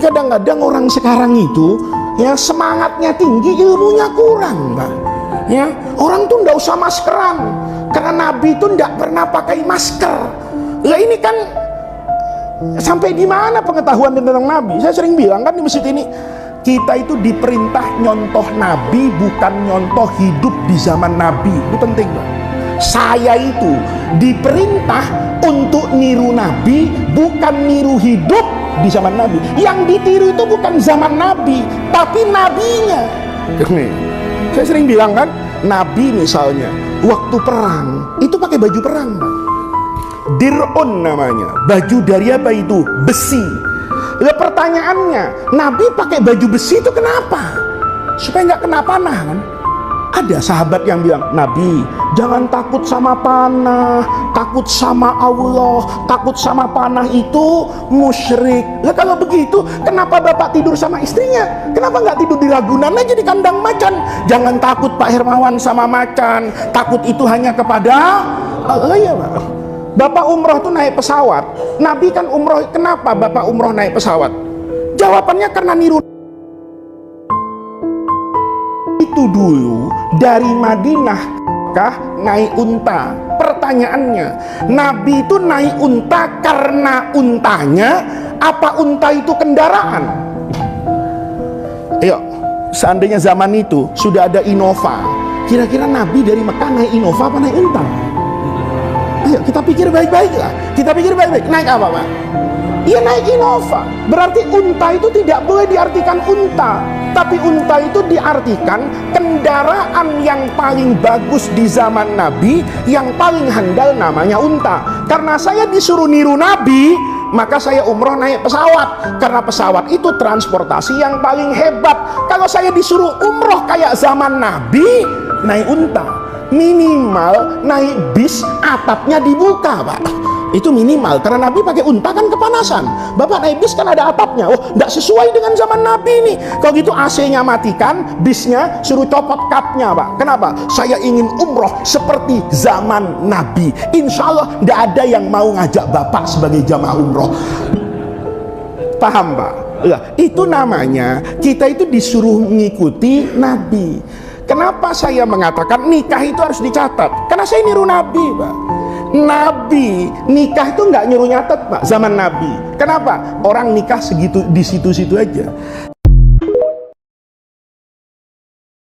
kadang-kadang orang sekarang itu ya semangatnya tinggi, ilmunya kurang, Pak. Ya, orang tuh nggak usah maskeran karena Nabi itu nggak pernah pakai masker. Lah ini kan sampai di mana pengetahuan tentang Nabi? Saya sering bilang kan di masjid ini, kita itu diperintah nyontoh Nabi, bukan nyontoh hidup di zaman Nabi. Itu penting, Pak. Saya itu diperintah untuk niru Nabi, bukan niru hidup di zaman Nabi. Yang ditiru itu bukan zaman Nabi, tapi nabinya. Saya sering bilang kan, Nabi misalnya waktu perang itu pakai baju perang, Pak. Dir'un namanya, baju dari apa itu? Besi. Lah pertanyaannya, Nabi pakai baju besi itu kenapa? Supaya nggak kena panah kan? Ada sahabat yang bilang, Nabi jangan takut sama panah, takut sama Allah, takut sama panah itu musyrik. Lah kalau begitu, kenapa bapak tidur sama istrinya? Kenapa nggak tidur di Ragunan aja di kandang macan? Jangan takut Pak Hermawan sama macan, takut itu hanya kepada Allah ya Pak. Bapak umroh tuh naik pesawat, Nabi kan umroh, kenapa bapak umroh naik pesawat? Jawabannya karena niru. Itu dulu dari Madinah kah naik unta. Pertanyaannya, Nabi itu naik unta karena untanya, apa unta itu kendaraan? Ayo, seandainya zaman itu sudah ada Innova, kira-kira Nabi dari Mekah naik Innova apa naik unta? Ayo kita pikir baik-baik lah. Kita pikir baik-baik. Naik apa, Pak? Iya naik Innova. Berarti unta itu tidak boleh diartikan unta, tapi unta itu diartikan kendaraan yang paling bagus di zaman Nabi, yang paling handal namanya unta. Karena saya disuruh niru Nabi, maka saya umroh naik pesawat. Karena pesawat itu transportasi yang paling hebat. Kalau saya disuruh umroh kayak zaman Nabi, naik unta. Minimal naik bis atapnya dibuka, Pak. Itu minimal, karena Nabi pakai unta kan kepanasan. Bapak naik bis kan ada atapnya. Oh, tidak sesuai dengan zaman Nabi ini. Kalau gitu AC-nya matikan, bisnya suruh copot kapnya, Pak. Kenapa? Saya ingin umroh seperti zaman Nabi. Insya Allah tidak ada yang mau ngajak Bapak sebagai jamaah umroh. Paham, Pak? Nah, itu namanya kita itu disuruh mengikuti Nabi. Kenapa saya mengatakan nikah itu harus dicatat? Karena saya niru Nabi, Pak. Nabi nikah itu nggak nyuruh nyatet, Pak, zaman Nabi. Kenapa? Orang nikah segitu di situ-situ aja.